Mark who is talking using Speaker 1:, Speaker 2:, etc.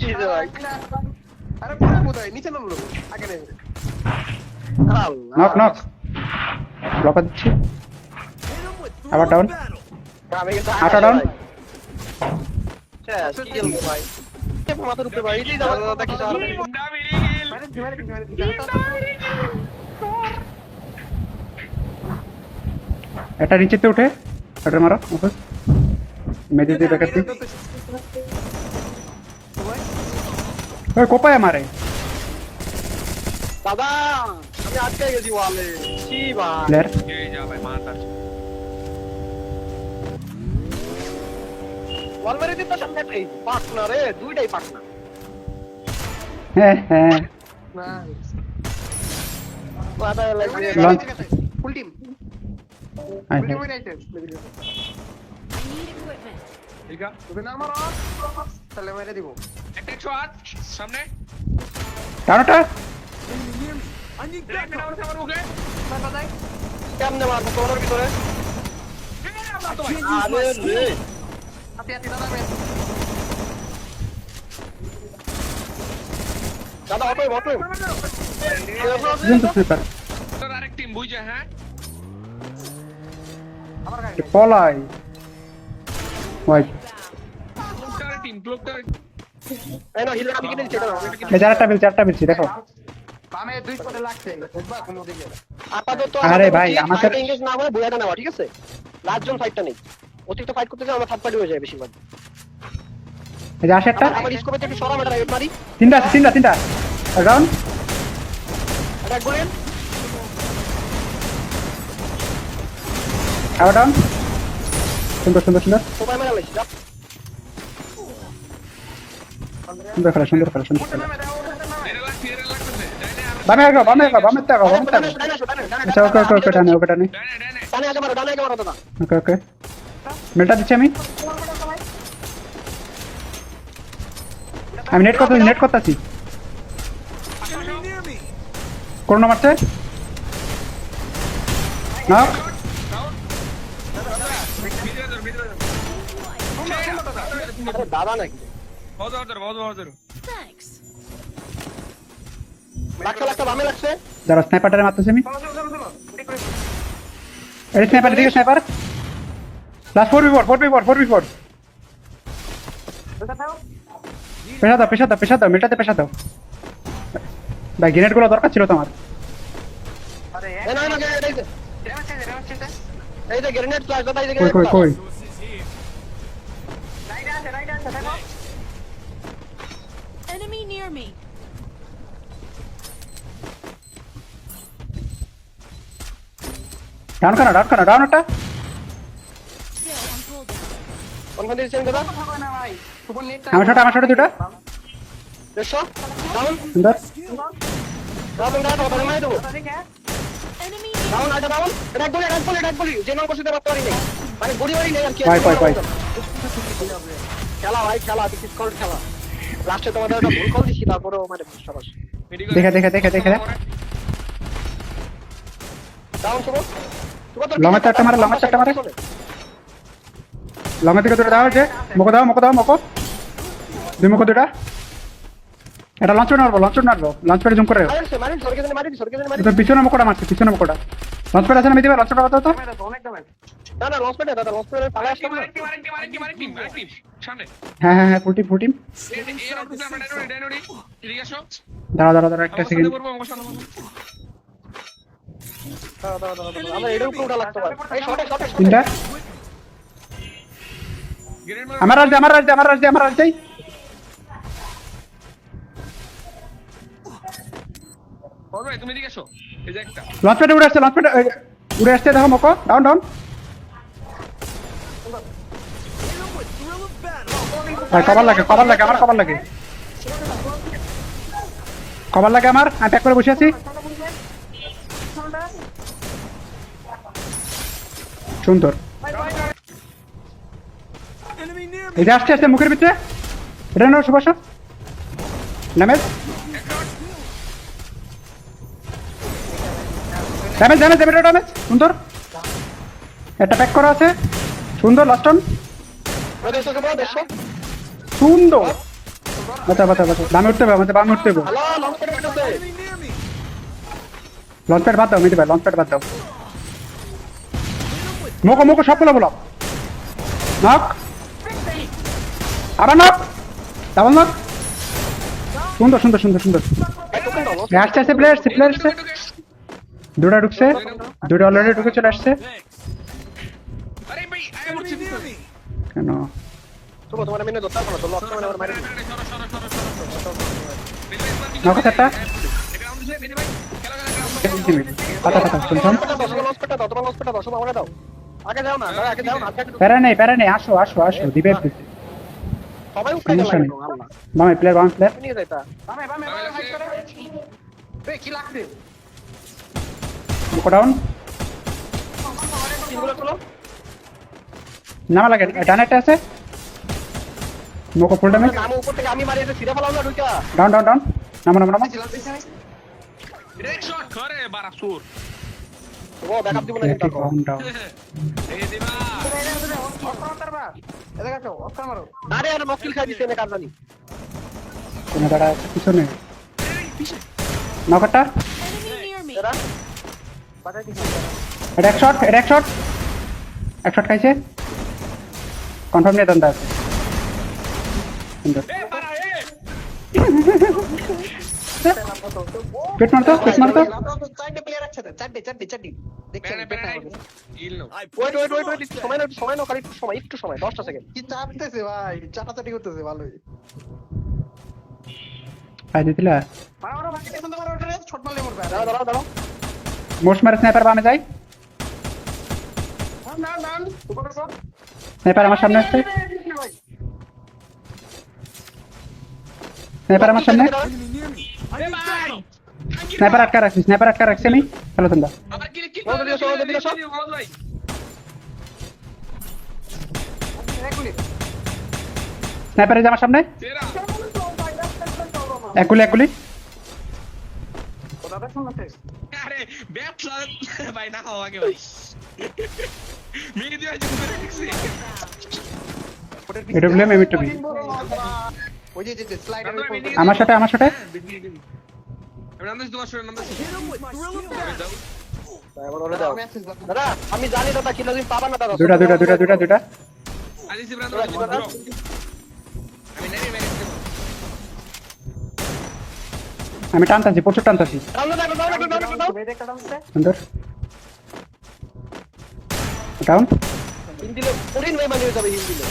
Speaker 1: কি রে ভাই
Speaker 2: আরে পুরো কোথায় নিচে নামলো আগে নেমে
Speaker 1: আল্লাহ
Speaker 3: নক নক ব্লক দিচ্ছি আবার ডাউন
Speaker 1: আমি কিন্তু
Speaker 3: আটা ডাউন
Speaker 1: শেষ কি গেল ভাই কে মাথার উপরে ভাই এই দাদা দাদা কি সার
Speaker 3: এটা নিচেতে উঠে এটা মারো ওকে মেদি দিয়ে ব্যাকআপ দি ওই কোপায় মারে
Speaker 1: দাদা আমি আটকে গেছি ওয়ালে কি ভাই
Speaker 3: প্লেয়ার
Speaker 4: এই যা ভাই মারতাছ
Speaker 1: ওয়াল মেরে দিতে সামনে এই পার্টনার রে দুইটাই পার্টনার
Speaker 3: হ্যাঁ হ্যাঁ
Speaker 2: না
Speaker 1: মাথা লাগবে
Speaker 3: Launch.
Speaker 2: Full team
Speaker 3: I
Speaker 2: full team হয়ে যাচ্ছে
Speaker 4: ঠিক আছে
Speaker 2: তুমি না মারো তাহলে মেরে দিব
Speaker 4: একটা 108 সামনে
Speaker 3: টানোটা
Speaker 4: একটা ডাউন আমার মুখে
Speaker 1: কেমনে মারবো তোমার ভিতরে আরে রে
Speaker 2: হাতে হাতে দাদা মেরে
Speaker 1: দাদা অটো অটো
Speaker 3: কিন্তু স্নাইপার
Speaker 4: তোর আরেক টিম বুঝে হ্যাঁ
Speaker 2: আমার গাড়ি
Speaker 3: পলাই ওয়াই
Speaker 4: ক্লোকটার
Speaker 1: এই না হিল আমি কিনে দিচ্ছি দাদা
Speaker 3: এই চারটা বিলছি দেখো
Speaker 2: বামে দুই স্পটে লাগছে বুঝবা কোন দিকে
Speaker 1: আপাতত
Speaker 3: আরে ভাই, আমাদের
Speaker 1: এনগেজ না হলে বইয়াটা নেওয়া ঠিক আছে লাস্ট জন ফাইটটা নেই অতিরিক্ত ফাইট করতে গেলে আমরা থার্ড পার্টি হয়ে যায় বেশিরভাগ
Speaker 3: এই যে আসে একটা
Speaker 1: আমার স্কোপে একটু সরা মেটা রাইট মারি
Speaker 3: তিনটা ডাউন
Speaker 1: অ্যাটাক করেন
Speaker 3: আবার ডাউন সুন্দর
Speaker 1: সবাই মেরা লাইছি যা
Speaker 3: সুন্দর খেলা
Speaker 4: মেরে লাগছে
Speaker 3: বামে আগো আচ্ছা ওকে টানে
Speaker 4: ডানে
Speaker 1: ডানে আগে মারো দাদা
Speaker 3: ওকে মেলটা দিচ্ছি আমি নেট করতেছি করোনা মারছে না
Speaker 1: আরে দাদা নাকি
Speaker 4: বহুত
Speaker 1: লাগছে বামে লাগছে
Speaker 3: যারা স্নাইপারটারে মারতেছি আমি এই স্নাইপার লাস্ট 4v4 পেশা দাও মেটাতে পেশা দাও ভাই গ্রেনেড গুলো দরকার ছিল তোমার
Speaker 2: আরে
Speaker 1: এই না এই যে গ্রেনেড ফ্ল্যাশ দাদা এই যে
Speaker 3: কই
Speaker 2: রাইট আছে দেখো
Speaker 5: Enemy near me.
Speaker 3: ডাউন একটা
Speaker 5: Still on cooldown.
Speaker 1: কোন দিয়েছেন দাদা
Speaker 2: হবে না ভাই সুপর নেট
Speaker 3: আমার শটে দুটো
Speaker 1: দেখছো ডাউন
Speaker 3: সুন্দর
Speaker 1: দাদা মাই দেবো
Speaker 2: দেখে
Speaker 5: Enemy
Speaker 1: ডাউন আটা ডাউন এটা বলি যে নাম করতে পারতে পারি নাই মানে গড়ি নেই আর কি
Speaker 3: কই
Speaker 1: খেলা ভাই খেলা ডিসকল খেলা লাস্টে তোমাদের একটা ভুল কল দিছি তারপরেও মানে সবাস
Speaker 3: দেখে
Speaker 1: ডাউন শুভ
Speaker 3: লঙ্গা চারটা মারে লঙ্গা থেকে দুটো দাও যে মুখো দাও দুই মুখো দুটা এটা লঞ্চ মারবো লঞ্চ প্যাডে জুম করে
Speaker 1: মারি সরকে
Speaker 3: তো পিছনে মুখোটা মারছে লঞ্চ প্যাড আছে না মিদিবা লঞ্চ প্যাড বাতাও তো
Speaker 2: অনেক দামের
Speaker 1: না লস পেটে দাদা লস পেটে পালা আসছে না
Speaker 4: আরেক টিম সামনে
Speaker 3: হ্যাঁ ফুল টিম
Speaker 4: এর উপরে আমরা ডাইনোডি এদিকে আসো
Speaker 3: দাঁড়া একটা সেকেন্ড
Speaker 4: করবো আমার সামনে
Speaker 1: দাদা আমরা এর উপরে উঠা লাগতে পারে এই শটে
Speaker 3: তিনটা
Speaker 4: গ্রেনেড
Speaker 3: আমার রাজ যাই
Speaker 4: করবে তুমি এদিকে আসো এই যে একটা
Speaker 3: লঞ্চ প্যাডে উড়ে আসছে দেখো মকো ডাউন ভাই কভার লাগে আমার কভার লাগে আমার আমি প্যাক করে বসে আছি সুন্দর এই যে আসছে মুখের ভিতরে এটা নাও সুভাষ ড্যামেজ সুন্দর একটা প্যাক করা আছে সুন্দর লাস্ট অন সুন্দর বাঁচা বাঁচা বাঁচা বামে উঠতে হবে আমাদের বামে উঠতে হবে
Speaker 1: হ্যালো লঞ্চ প্যাড উঠেছে
Speaker 3: লঞ্চ প্যাড বাদ দাও মিটি ভাই লঞ্চ প্যাড বাদ দাও মোকো মোকো সবগুলো বলো নক আবার নক ডাবল নক সুন্দর সুন্দর সুন্দর সুন্দর
Speaker 1: ভাই টোকেন দাও
Speaker 3: এ আসছে আসছে প্লেয়ার আসছে দুটা ঢুকছে দুটা অলরেডি ঢুকে চলে আসছে
Speaker 4: আরে ভাই আয় মরছি
Speaker 3: কেন
Speaker 1: তুমি তোমার মেনে ধরতে পারো তো লক মানে আমার মারি
Speaker 3: নক একটা পাতা পাতা শুনছাম
Speaker 1: লঞ্চ প্যাড দাও তোমার লঞ্চ প্যাড দাও সব আমাকে দাও আগে যাও না দাঁড়া, আগে যাও না আগে
Speaker 3: প্যারা নেই আসো আসো আসো দিবে
Speaker 1: সবাই উঠে গেল
Speaker 3: সমস্যা নেই।
Speaker 1: আল্লাহ
Speaker 3: বামে প্লেয়ার
Speaker 1: নিয়ে যাইতা
Speaker 2: বামে বামে হাইট করে এই কি লাগছে
Speaker 3: মোকো ডাউন
Speaker 1: তিনগুলো চলো
Speaker 3: নামা লাগে ডানেরটা আছে মোকো ফুল ড্যামেজ
Speaker 1: নাম উপর থেকে আমি মারি এটা সিধা ফেলাও না ঢুকা
Speaker 3: ডাউন ডাউন ডাউন নামা নামা নামা
Speaker 4: রেড শট করে বারাসুর
Speaker 1: ও ব্যাকআপ দিব না কিন্তু আর।
Speaker 3: ডাউন ডাউন
Speaker 4: এই দিবা
Speaker 2: এদিকে আসো অস্কার মারো
Speaker 1: আরে আরে মক্কিল খাই দিছে না কার জানি
Speaker 3: কোনো দাঁড়া পিছনে নকটা
Speaker 5: Enemy near me.
Speaker 1: এরা
Speaker 2: বাজাই দিছি
Speaker 3: এটা এক শট খাইছে কনফার্ম নিয়ে দন্দা আছে সুন্দর
Speaker 4: এ বারা এ
Speaker 3: পেট মারতো
Speaker 2: চারটে প্লেয়ার আছে চারটে দেখছেন
Speaker 4: প্যারা প্যারা ইল নো
Speaker 1: ওয়েট সময় নাও খালি একটু সময় 10টা সেকেন্ড
Speaker 2: কি চাপতেছে ভাই চাটাচাটি করতেছে ভালোই
Speaker 3: খাই দিতিলা
Speaker 2: মারো ভাই পেছন থেকে মারো ওটা ছোট মারলে মরবে
Speaker 1: দাঁড়াও
Speaker 3: মোস্ট মার স্নাইপার বামে যাই
Speaker 2: না উপরে সব
Speaker 3: স্নাইপার আমার সামনে আসছে স্নাইপার আমার সামনে
Speaker 4: আরে ভাই
Speaker 3: স্নাইপার আটকা রাখছি আমি হ্যালো তোমরা
Speaker 4: আবার কি কি ভাই
Speaker 3: স্নাইপার এই যে আমার সামনে
Speaker 4: তেরা
Speaker 3: এক গুলি
Speaker 2: দাদা শুনতে
Speaker 4: আরে ব্যবসা ভাই না হওয়া আগে ভাই মেয়ে দিয়ে আজ করে দেখছি
Speaker 3: এটা বললাম এমিটটা বি
Speaker 2: ওই যে স্লাইডার
Speaker 3: আমার সাথে
Speaker 4: আমি নাম তোমার শুনে নাম
Speaker 1: এবার ওরে দাও দাদা আমি জানি দাদা কিলো তুমি পাবা না দাদা
Speaker 3: দুটা
Speaker 4: আলি সিবরান আমি নেমে মেরে দেব
Speaker 3: আমি টানতাছি প্রচুর টানতাছি
Speaker 1: দাও
Speaker 3: সুন্দর ডাউন
Speaker 1: হিন্দি লো পুরিন ভাই মানে যাবে হিন্দি লো